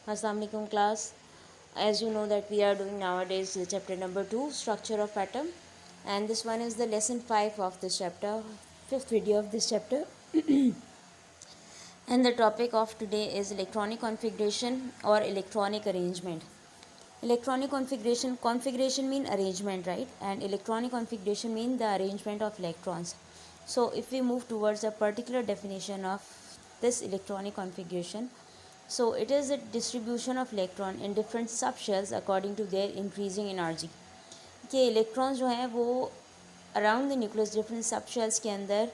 Assalamu alaikum class. As you know that we are doing nowadays chapter number 2, structure of atom, and this one is the lesson 5 of this chapter, fifth video of this chapter. And the topic of today is electronic configuration or electronic arrangement. Electronic configuration mean arrangement, right? And electronic configuration mean the arrangement of electrons. So if we move towards a particular definition of this electronic configuration, so it is a distribution of electron in different subshells according to their increasing energy. कि electrons जो हैं वो around the nucleus different subshells के अंदर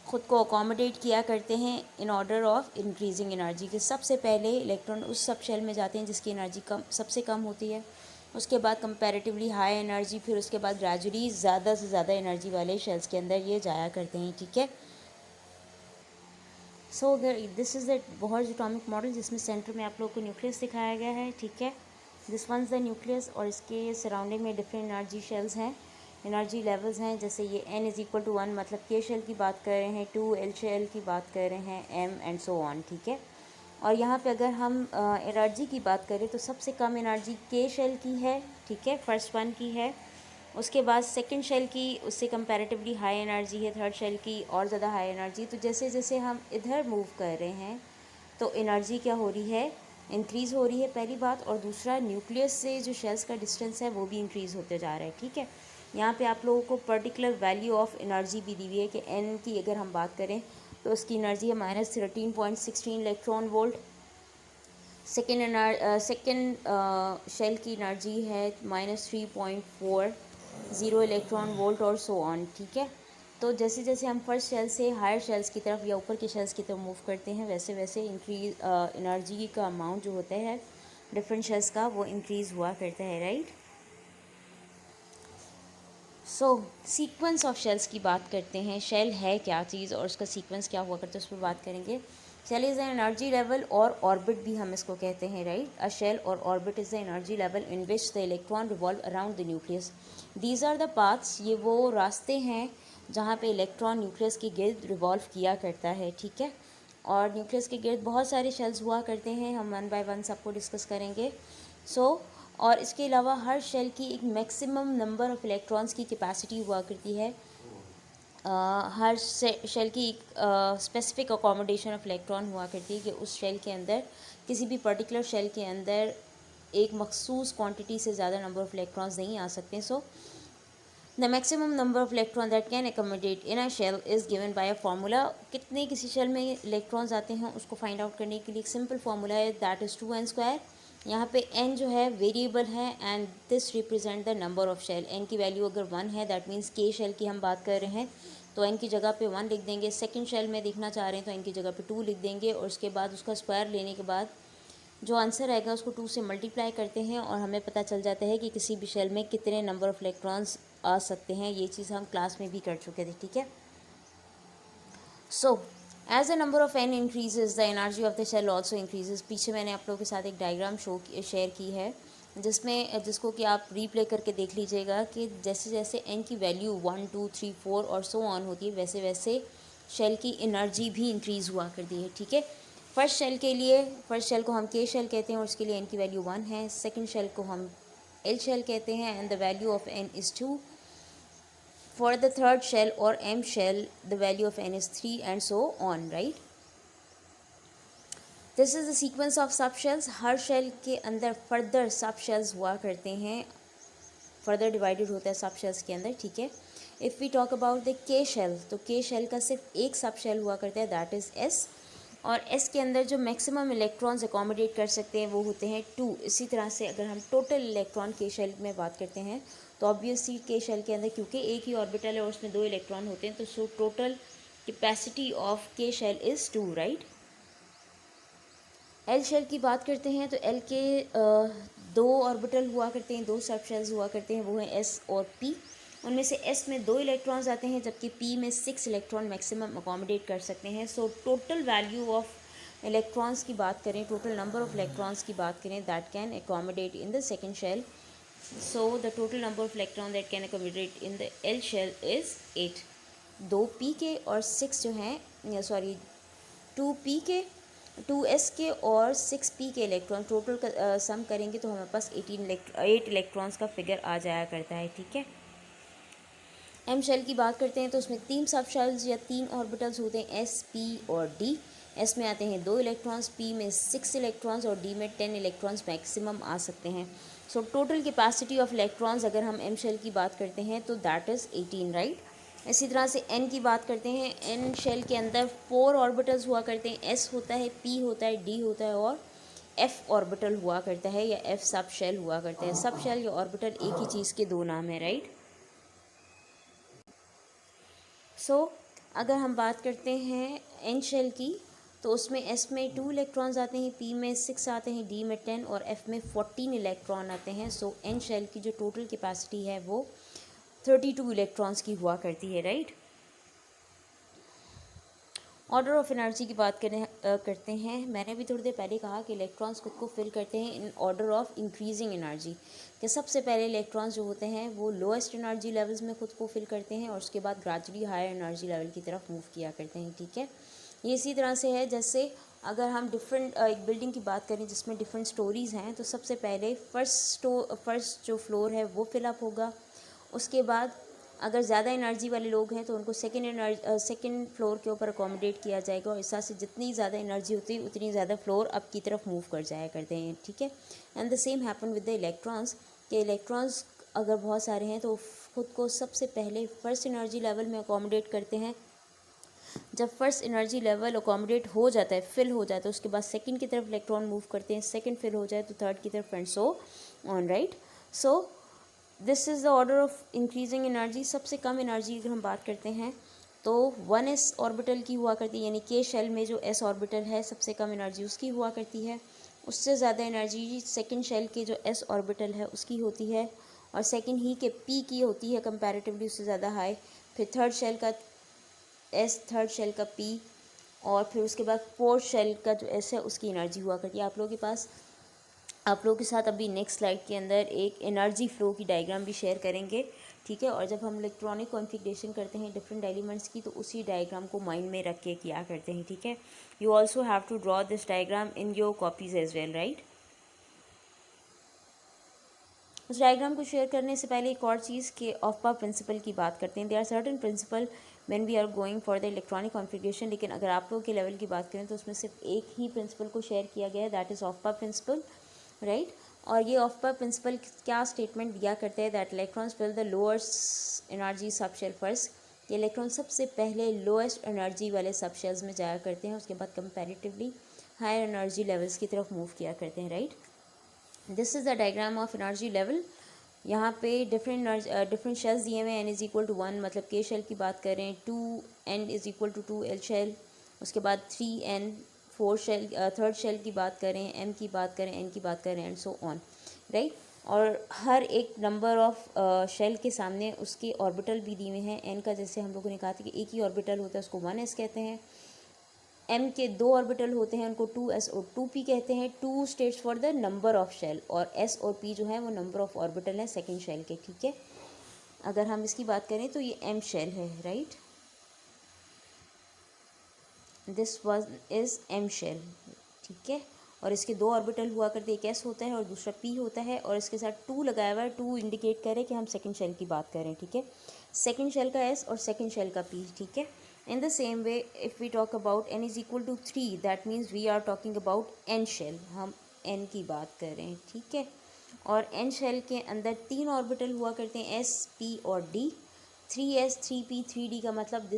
ख़ुद को accommodate किया करते हैं in order of increasing energy. कि सबसे पहले इलेक्ट्रॉन उस सबशेल में जाते हैं जिसकी एनर्जी सबसे कम होती है, उसके बाद कंपैरेटिवली हाई एनर्जी, फिर उसके बाद ग्रेजुअली ज़्यादा से ज़्यादा एनर्जी वाले शेल्स के अंदर ये जाया करते हैं। ठीक है, so this is the Bohr's atomic model जिसमें सेंटर में आप लोगों को न्यूक्लियस दिखाया गया है। ठीक है, दिस वन द न्यूक्लियस और इसके सराउंडिंग में डिफरेंट एनर्जी शेल्स हैं, एनर्जी लेवल्स हैं। जैसे ये n = 1 मतलब के शेल की बात कर रहे हैं, 2 एल शेल की बात कर रहे हैं, m एंड सो ऑन। ठीक है, और यहाँ पे अगर हम एनर्जी की बात करें तो सबसे कम एनर्जी के शेल की है। ठीक है, फर्स्ट वन की है, उसके बाद सेकंड शेल की उससे कंपैरेटिवली हाई एनर्जी है, थर्ड शेल की और ज़्यादा हाई एनर्जी। तो जैसे जैसे हम इधर मूव कर रहे हैं तो एनर्जी क्या हो रही है, इंक्रीज़ हो रही है, पहली बात। और दूसरा, न्यूक्लियस से जो शेल्स का डिस्टेंस है वो भी इंक्रीज़ होते जा रहा है। ठीक है, यहाँ पे आप लोगों को पर्टिकुलर वैल्यू ऑफ एनर्जी भी दी हुई है कि n की अगर हम बात करें तो उसकी एनर्जी है -13.16 इलेक्ट्रॉन वोल्ट। सेकेंड शेल की एनर्जी है -3.40 इलेक्ट्रॉन वोल्ट और सो ऑन। ठीक है, तो जैसे जैसे हम फर्स्ट शेल से हायर शेल्स की तरफ या ऊपर के शेल्स की तरफ मूव करते हैं वैसे वैसे इंक्रीज एनर्जी का अमाउंट जो होता है डिफरेंट शेल्स का वो इंक्रीज़ हुआ करता है, right. So sequence of shells की बात करते हैं। शेल है क्या चीज़ और उसका सीक्वेंस क्या हुआ करता है उस पर बात करेंगे। Shell is the energy level और ऑर्बिट भी हम इसको कहते हैं, राइट। अ शेल और orbit is the energy level in which the electron revolve around the nucleus. These are the paths, ये वो रास्ते हैं जहाँ पे इलेक्ट्रॉन न्यूक्लियस के गिर्द रिवॉल्व किया करता है। ठीक है, और न्यूक्लियस के गिर्द बहुत सारे शेल्स हुआ करते हैं, हम वन बाय वन सबको डिस्कस करेंगे। और इसके अलावा हर शेल की एक मैक्सिमम नंबर ऑफ़ इलेक्ट्रॉन्स की कैपेसिटी हुआ करती है। हर शेल की एक स्पेसिफिक अकोमोडेशन ऑफ इलेक्ट्रॉन हुआ करती है कि उस शेल के अंदर, किसी भी पर्टिकुलर शेल के अंदर एक मखसूस क्वांटिटी से ज़्यादा नंबर ऑफ़ इलेक्ट्रॉन्स नहीं आ सकते। So the maximum number of electron that can accommodate in a shell is given by a formula. कितने किसी शेल में इलेक्ट्रॉन्स आते हैं उसको फाइंड आउट करने के लिए एक सिंपल फार्मूला है, दैट इज़ 2n²। यहाँ पे n जो है वेरिएबल है and this represent the number of shell. n की वैल्यू अगर 1 है दैट मीन्स के शेल की हम बात कर रहे हैं तो n की जगह पे 1 लिख देंगे। सेकंड शेल में देखना चाह रहे हैं तो n की जगह पे 2 लिख देंगे और उसके बाद उसका स्क्वायर लेने के बाद जो आंसर आएगा उसको 2 से मल्टीप्लाई करते हैं और हमें पता चल जाता है कि किसी भी शेल में कितने नंबर ऑफ़ इलेक्ट्रॉन्स आ सकते हैं। ये चीज़ हम क्लास में भी कर चुके थे। ठीक है, so as the number of n increases the energy of the shell also increases. पीछे मैंने आप लोगों के साथ एक डायग्राम शेयर की है जिसको कि आप रीप्ले करके देख लीजिएगा कि जैसे जैसे n की वैल्यू 1 2 3 4 और सो ऑन होती है वैसे वैसे शेल की एनर्जी भी इंक्रीज़ हुआ करती है। ठीक है, फर्स्ट शेल के लिए, फर्स्ट शेल को हम के शेल कहते हैं और उसके लिए n की वैल्यू 1 है। सेकंड शेल को हम एल शेल कहते हैं and the value of n is 2। For the third shell or M shell, the value of n is 3 and so on, right? This is the sequence of subshells. हर shell के अंदर further subshells हुआ करते हैं, further divided होता है subshells के अंदर। ठीक है, if we talk about the K shell तो के शेल का सिर्फ एक सबशेल हुआ करता है, दैट इज़ S। और S के अंदर जो मैक्सिमम इलेक्ट्रॉन्स अकोमोडेट कर सकते हैं वो होते हैं 2। इसी तरह से अगर हम टोटल इलेक्ट्रॉन के शेल में बात करते हैं तो ऑब्वियसली के शेल के अंदर क्योंकि एक ही ऑर्बिटल है और उसमें 2 इलेक्ट्रॉन होते हैं तो so total capacity of K shell is 2, right. L shell की बात करते हैं तो एल के 2 ऑर्बिटल हुआ करते हैं, 2 सब शेल्स हुआ करते हैं, वो हैं S और P। उनमें से S में 2 इलेक्ट्रॉन्स आते हैं जबकि P में 6 इलेक्ट्रॉन मैक्सिमम अकोमोडेट कर सकते हैं। So total value of electrons की बात करें, टोटल नंबर ऑफ इलेक्ट्रॉन्स की बात करें that can accommodate in the second shell. So the total number of electron that can accommodate in the L shell is 8। 2 P के और 6 जो हैं 2 P के 2s के और 6p के इलेक्ट्रॉन टोटल का सम करेंगे तो हमारे पास 8 इलेक्ट्रॉन्स का फिगर आ जाया करता है, ठीक है। एम शेल की बात करते हैं तो उसमें 3 सब शेल्स या 3 ऑर्बिटल्स होते हैं, एस, पी और डी। एस में आते हैं 2 इलेक्ट्रॉन्स, पी में 6 इलेक्ट्रॉन्स और डी में 10 इलेक्ट्रॉन्स मैक्सिमम आ सकते हैं। सो टोटल कैपेसिटी ऑफ इलेक्ट्रॉन्स अगर हम एम शेल की बात करते हैं तो दैट इज़ 18, राइट। इसी तरह से एन की बात करते हैं, एन शेल के अंदर 4 ऑर्बिटल्स हुआ करते हैं, एस होता है, पी होता है, डी होता है और एफ ऑर्बिटल हुआ करता है या एफ सब शेल हुआ करते हैं। सब शेल या ऑर्बिटल एक ही चीज़ के दो नाम है, राइट। सो अगर हम बात करते हैं एन शेल की तो उसमें एस में 2 इलेक्ट्रॉन्स आते हैं, पी में 6 आते हैं, डी में 10 और एफ में 14 इलेक्ट्रॉन आते हैं। सो एन शेल की जो टोटल कैपेसिटी है वो 32 इलेक्ट्रॉन्स की हुआ करती है, राइट। ऑर्डर ऑफ एनर्जी की बात करते हैं। मैंने भी थोड़ी देर पहले कहा कि इलेक्ट्रॉन्स खुद को फिल करते हैं in order of increasing energy, कि सबसे पहले इलेक्ट्रॉन्स जो होते हैं वो लोएस्ट एनर्जी लेवल्स में खुद को फिल करते हैं और उसके बाद ग्रेजुअली हायर एनर्जी लेवल की तरफ मूव किया करते हैं, ठीक है। ये इसी तरह से है जैसे अगर हम डिफरेंट एक बिल्डिंग की बात करें जिसमें डिफरेंट स्टोरीज़ हैं तो सबसे पहले फर्स्ट जो फ्लोर है वो फिलअप होगा। उसके बाद अगर ज़्यादा एनर्जी वाले लोग हैं तो उनको सेकंड फ्लोर के ऊपर अकोमोडेट किया जाएगा और इस तरह से जितनी ज़्यादा एनर्जी होती है उतनी ज़्यादा फ्लोर अप की तरफ मूव कर जाया करते हैं, ठीक है। And the same happen with the electrons, के इलेक्ट्रॉन्स अगर बहुत सारे हैं तो खुद को सबसे पहले फर्स्ट एनर्जी लेवल में अकोमोडेट करते हैं। जब फर्स्ट एनर्जी लेवल अकोमोडेट हो जाता है, फिल हो जाता है, उसके बाद सेकंड की तरफ इलेक्ट्रॉन मूव करते हैं, सेकंड फिल हो जाए तो थर्ड की तरफ and so on, right. So this is the order of increasing energy. सबसे कम एनर्जी अगर हम बात करते हैं तो 1s ऑर्बिटल की हुआ करती है, यानी के शेल में जो s ऑर्बिटल है सबसे कम एनर्जी उसकी हुआ करती है। उससे ज़्यादा एनर्जी सेकंड शेल के जो s ऑर्बिटल है उसकी होती है और सेकंड ही के p की होती है कंपैरेटिवली उससे ज़्यादा हाई। फिर थर्ड शेल का s, थर्ड शेल का p और फिर उसके बाद फोर्थ शेल का जो s है उसकी एनर्जी हुआ करती है। आप लोगों के साथ अभी नेक्स्ट स्लाइड के अंदर एक एनर्जी फ्लो की डायग्राम भी शेयर करेंगे, ठीक है। और जब हम इलेक्ट्रॉनिक कॉन्फ़िगरेशन करते हैं डिफरेंट एलिमेंट्स की तो उसी डायग्राम को माइंड में रख के किया करते हैं, ठीक है। You also have to draw this diagram in your copies as well, right. उस डायग्राम को शेयर करने से पहले एक और चीज़ के ऑफपा प्रिंसिपल की बात करते हैं। There are certain principle when we are going for the electronic configuration, लेकिन अगर आप लोगों के लेवल की बात करें तो उसमें सिर्फ एक ही प्रिंसिपल को शेयर किया गया है, that is Aufbau principle, right. और ये ऑफपा प्रिंसिपल क्या स्टेटमेंट दिया करते हैं, that electrons fill the lowest energy sub shell first. ये इलेक्ट्रॉन सबसे पहले लोएस्ट एनर्जी वाले सब शेल्स में जाया करते हैं, उसके बाद कंपैरेटिवली हायर एनर्जी लेवल्स की तरफ मूव किया करते हैं, right. This is the diagram of energy level. यहाँ पे डिफरेंट शेल्स दिए हुए हैं, n इज़ इक्वल टू 1 मतलब के शेल की बात करें, 2n is equal to 2l shell, उसके बाद 3n थर्ड शेल की बात करें, m की बात करें, n की बात करें एंड सो ऑन, राइट। और हर एक नंबर ऑफ शेल के सामने उसके ऑर्बिटल भी दिए हुए हैं। n का जैसे हम लोगों ने कहा था कि एक ही ऑर्बिटल होता है उसको 1s कहते हैं। m के 2 ऑर्बिटल होते हैं उनको 2s और 2p कहते हैं। 2 states for the number of shell और s और p जो है वो नंबर ऑफ ऑर्बिटल है सेकेंड शेल के, ठीक है। अगर हम इसकी बात करें तो ये m शेल है, right. This was is m shell, ठीक है। और इसके 2 ऑर्बिटल हुआ करते, एक s होता है और दूसरा p होता है और इसके साथ 2 लगाया हुआ है, 2 इंडिकेट करे कि हम सेकेंड शेल की बात करें, ठीक है। सेकेंड शेल का s और सेकेंड शेल का p, ठीक है। In the same way, if we talk about n is equal to 3, that means we are talking about n shell, हम n की बात कर रहे हैं, ठीक है। और n shell के अंदर 3 ऑर्बिटल हुआ करते हैं, s, p और d। 3s, 3p, 3d का मतलब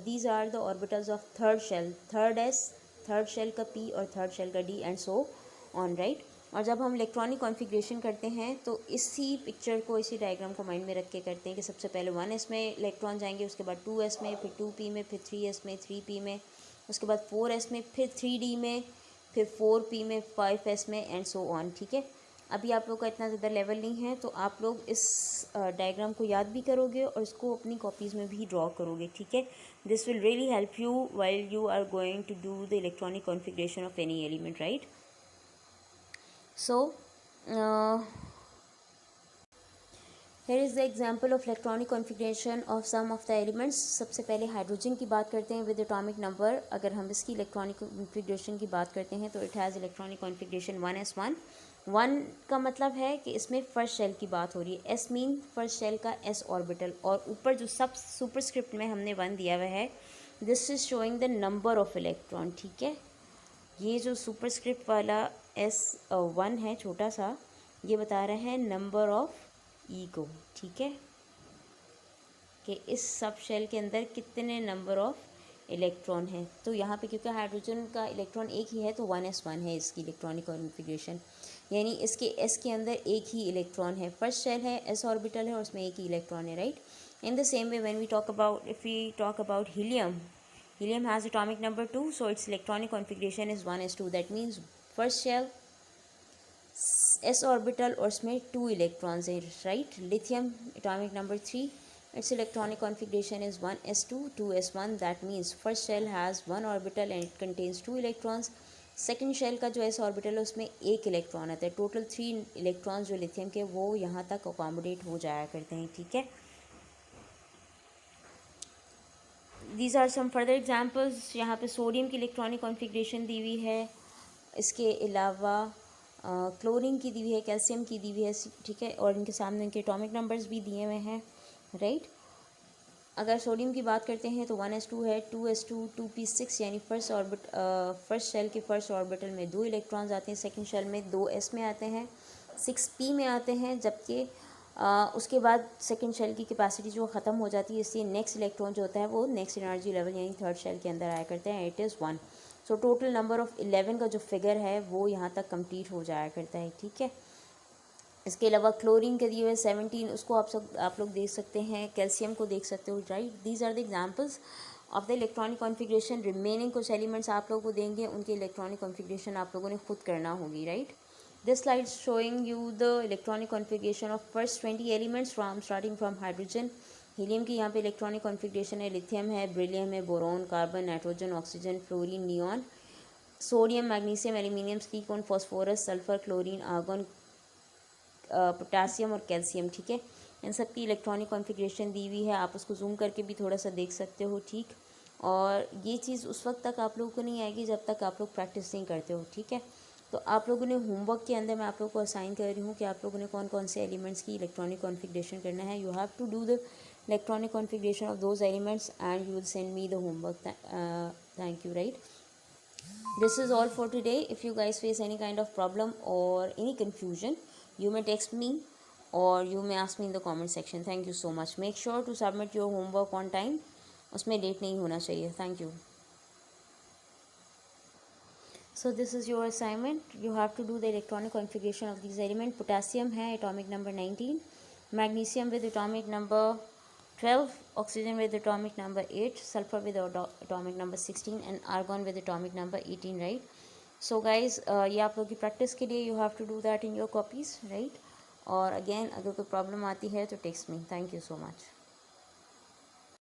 these are the orbitals of third shell, third s, third shell का p और थर्ड शेल का d and so on, right. और जब हम इलेक्ट्रॉनिक कॉन्फ़िगरेशन करते हैं तो इसी पिक्चर को, इसी डायग्राम को माइंड में रख के करते हैं कि सबसे पहले 1s में इलेक्ट्रॉन जाएंगे, उसके बाद 2s में, फिर 2p में, फिर 3s में, 3p में, उसके बाद 4s में, फिर 3d में, फिर 4p में, 5s में एंड सो ऑन, ठीक है। अभी आप लोग का इतना ज़्यादा लेवल नहीं है तो आप लोग इस डायग्राम को याद भी करोगे और इसको अपनी कॉपीज़ में भी ड्रॉ करोगे, ठीक है। This will really help you while you are going to do the electronic configuration of any element, right. So Here is the example of electronic configuration of some of the elements. सबसे पहले hydrogen की बात करते हैं with atomic number. अगर हम इसकी electronic configuration की बात करते हैं तो it has electronic configuration 1s1. 1 का मतलब है कि इसमें फर्स्ट शेल की बात हो रही है. S मीन फर्स्ट शेल का s ऑर्बिटल, और ऊपर जो सब सुपरस्क्रिप्ट में हमने 1 दिया हुआ है, this is showing the number of electron. ठीक है, ये जो सुपरस्क्रिप्ट वाला S1 है छोटा सा, ये बता रहा है नंबर ऑफ ई को. ठीक है, कि इस सब शेल के अंदर कितने नंबर ऑफ इलेक्ट्रॉन हैं. तो यहाँ पे क्योंकि हाइड्रोजन का इलेक्ट्रॉन एक ही है तो 1s1 है इसकी इलेक्ट्रॉनिक कॉन्फ़िगरेशन, यानी इसके s के अंदर एक ही इलेक्ट्रॉन है. फर्स्ट शेल है, s ऑर्बिटल है और उसमें एक ही इलेक्ट्रॉन है, right. In the same way when we talk about, if we talk about helium has atomic number 2, so its electronic configuration is 1s2. That means first shell s orbital और इसमें 2 electrons हैं, right. Lithium atomic number 3, its electronic configuration is 1s2 2s1. That means first shell has 1 orbital and it contains 2 electrons. Second shell का जो s orbital है उसमें एक electron आता है. टोटल 3 इलेक्ट्रॉन्स जो लिथियम के वो यहाँ तक अकोमोडेट हो जाया करते हैं. ठीक है, these are some further examples. यहाँ पे सोडियम की इलेक्ट्रॉनिक कॉन्फ़िगरेशन दी हुई है. इसके अलावा क्लोरीन की दी हुई है, कैल्शियम की दी हुई है. ठीक है, और इनके सामने इनके एटॉमिक नंबर्स भी दिए हुए हैं, राइट. अगर सोडियम की बात करते हैं तो 1s2 है, 2s2 2p6, यानी फर्स्ट शेल के फर्स्ट ऑर्बिटल में 2 इलेक्ट्रॉन्स आते हैं, सेकंड शेल में 2s में आते हैं, 6p में आते हैं. जबकि उसके बाद सेकंड शेल की कैपेसिटी जो ख़त्म हो जाती है, इसलिए नेक्स्ट इलेक्ट्रॉन जो होता है वो नेक्स्ट एनर्जी लेवल यानी थर्ड शेल के अंदर आया करते हैं. It is 1. So total number of 11 का जो फिगर है वो यहाँ तक कंप्लीट हो जाया करता है. ठीक है, इसके अलावा क्लोरीन के दिए हुए 17, उसको आप लोग देख सकते हैं. कैल्शियम को देख सकते हो, right. These are the examples of the electronic configuration. Remaining कुछ एलिमेंट्स आप लोगों को देंगे, उनके इलेक्ट्रॉनिक कॉन्फ़िगरेशन आप लोगों ने खुद करना होगी, right. This slide showing you the electronic configuration of first 20 elements starting from hydrogen. Helium की यहाँ पे इलेक्ट्रॉनिक कॉन्फ़िगरेशन है. लिथियम है, बेरिलियम है, boron, carbon, nitrogen, oxygen, fluorine, neon, sodium, magnesium, aluminium, silicon, phosphorus, sulphur, chlorine, argon, potassium और calcium. ठीक है, इन सब की इलेक्ट्रॉनिक कॉन्फ़िगरेशन दी हुई है. आप उसको जूम करके भी थोड़ा सा देख सकते हो. ठीक, और ये चीज़ उस वक्त तक आप लोगों को नहीं आएगी जब तक आप लोग प्रैक्टिस नहीं करते हो. ठीक है, तो आप लोगों ने होमवर्क के अंदर मैं आप लोगों को असाइन कर रही हूँ कि आप लोगों ने कौन कौन से एलिमेंट्स की इलेक्ट्रॉनिक कॉन्फ़िगरेशन करना है. You have to do the electronic configuration of those elements and you will send me the homework. Thank you, right. This is all for today. If you guys face any kind of problem or any confusion, you may text me or you may ask me in the comment section. Thank you so much. Make sure to submit your homework on time. उसमें late नहीं होना चाहिए. Thank you. So this is your assignment. You have to do the electronic configuration of these elements. Potassium है atomic number 19, magnesium with atomic number 12, oxygen with atomic number 8, sulfur with atomic number 16 and argon with atomic number 18, right. So guys, ये आप लोगों की practice के लिए you have to do that in your copies, right. और again अगर कोई problem आती है तो text me. Thank you so much.